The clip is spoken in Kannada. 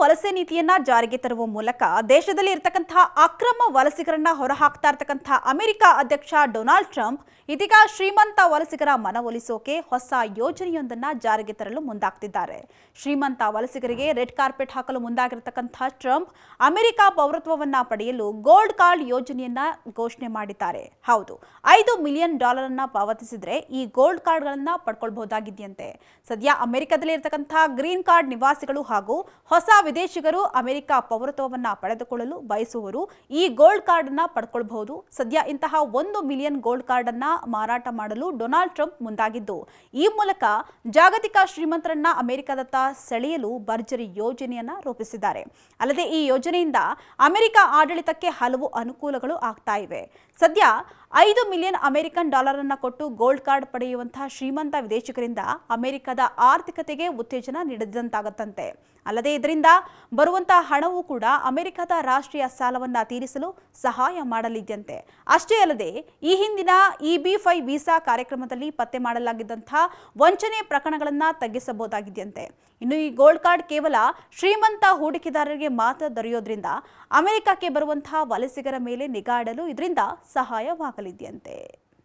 ವಲಸೆ ನೀತಿಯನ್ನ ಜಾರಿಗೆ ತರುವ ಮೂಲಕ ದೇಶದಲ್ಲಿ ಇರತಕ್ಕಂತಹ ಅಕ್ರಮ ವಲಸಿಗರನ್ನ ಹೊರಹಾಕ್ತಾ ಇರತಕ್ಕಂತಹ ಅಮೆರಿಕ ಅಧ್ಯಕ್ಷ ಡೊನಾಲ್ಡ್ ಟ್ರಂಪ್ ಇದೀಗ ಶ್ರೀಮಂತ ವಲಸಿಗರ ಮನವೊಲಿಸೋಕೆ ಹೊಸ ಯೋಜನೆಯೊಂದನ್ನ ಜಾರಿಗೆ ತರಲು ಮುಂದಾಗ್ತಿದ್ದಾರೆ. ಶ್ರೀಮಂತ ವಲಸಿಗರಿಗೆ ರೆಡ್ ಕಾರ್ಪೆಟ್ ಹಾಕಲು ಮುಂದಾಗಿರತಕ್ಕಂತಹ ಟ್ರಂಪ್ ಅಮೆರಿಕ ಪೌರತ್ವವನ್ನ ಪಡೆಯಲು ಗೋಲ್ಡ್ ಕಾರ್ಡ್ ಯೋಜನೆಯನ್ನ ಘೋಷಣೆ ಮಾಡಿದ್ದಾರೆ. ಹೌದು, $5 ಮಿಲಿಯನ್ ಅನ್ನ ಪಾವತಿಸಿದ್ರೆ ಈ ಗೋಲ್ಡ್ ಕಾರ್ಡ್ಗಳನ್ನ ಪಡ್ಕೊಳ್ಬಹುದಾಗಿದೆಯಂತೆ. ಸದ್ಯ ಅಮೆರಿಕದಲ್ಲಿ ಇರತಕ್ಕಂತಹ ಗ್ರೀನ್ ಕಾರ್ಡ್ ನಿವಾಸಿಗಳು ಹಾಗೂ ಹೊಸ ವಿದೇಶಿಗರು ಅಮೆರಿಕ ಪೌರತ್ವವನ್ನ ಪಡೆದುಕೊಳ್ಳಲು ಬಯಸುವವರು ಈ ಗೋಲ್ಡ್ ಕಾರ್ಡ್ ಅನ್ನ ಪಡ್ಕೊಳ್ಬಹುದು. ಸದ್ಯ ಇಂತಹ 1 ಮಿಲಿಯನ್ ಗೋಲ್ಡ್ ಕಾರ್ಡ್ ಅನ್ನ ಮಾರಾಟ ಮಾಡಲು ಡೊನಾಲ್ಡ್ ಟ್ರಂಪ್ ಮುಂದಾಗಿದ್ದು, ಈ ಮೂಲಕ ಜಾಗತಿಕ ಶ್ರೀಮಂತರನ್ನ ಅಮೆರಿಕದತ್ತ ಸೆಳೆಯಲು ಭರ್ಜರಿ ಯೋಜನೆಯನ್ನ ರೂಪಿಸಿದ್ದಾರೆ. ಅಲ್ಲದೆ ಈ ಯೋಜನೆಯಿಂದ ಅಮೆರಿಕ ಆಡಳಿತಕ್ಕೆ ಹಲವು ಅನುಕೂಲಗಳು ಆಗ್ತಾ ಇವೆ. ಸದ್ಯ $5 ಮಿಲಿಯನ್ ಅಮೆರಿಕನ್ ಅನ್ನ ಕೊಟ್ಟು ಗೋಲ್ಡ್ ಕಾರ್ಡ್ ಪಡೆಯುವಂತಹ ಶ್ರೀಮಂತ ವಿದೇಶಿಗರಿಂದ ಅಮೆರಿಕದ ಆರ್ಥಿಕತೆಗೆ ಉತ್ತೇಜನ ನೀಡಿದಂತಾಗತ್ತಂತೆ. ಅಲ್ಲದೆ ಇದರಿಂದ ಬರುವಂತಹ ಹಣವು ಕೂಡ ಅಮೆರಿಕದ ರಾಷ್ಟ್ರೀಯ ಸಾಲವನ್ನ ತೀರಿಸಲು ಸಹಾಯ ಮಾಡಲಿದೆಯಂತೆ. ಅಷ್ಟೇ ಅಲ್ಲದೆ ಈ ಹಿಂದಿನ EB-5 ವೀಸಾ ಕಾರ್ಯಕ್ರಮದಲ್ಲಿ ಪತ್ತೆ ಮಾಡಲಾಗಿದ್ದಂತಹ ವಂಚನೆ ಪ್ರಕರಣಗಳನ್ನ ತಗ್ಗಿಸಬಹುದಾಗಿದೆಯಂತೆ. ಇನ್ನು ಈ ಗೋಲ್ಡ್ ಕಾರ್ಡ್ ಕೇವಲ ಶ್ರೀಮಂತ ಹೂಡಿಕೆದಾರರಿಗೆ ಮಾತ್ರ ದೊರೆಯೋದ್ರಿಂದ ಅಮೆರಿಕಕ್ಕೆ ಬರುವಂತಹ ವಲಸಿಗರ ಮೇಲೆ ನಿಗಾ ಇಡಲು ಇದರಿಂದ ಸಹಾಯವಾಗಲಿದೆಯಂತೆ.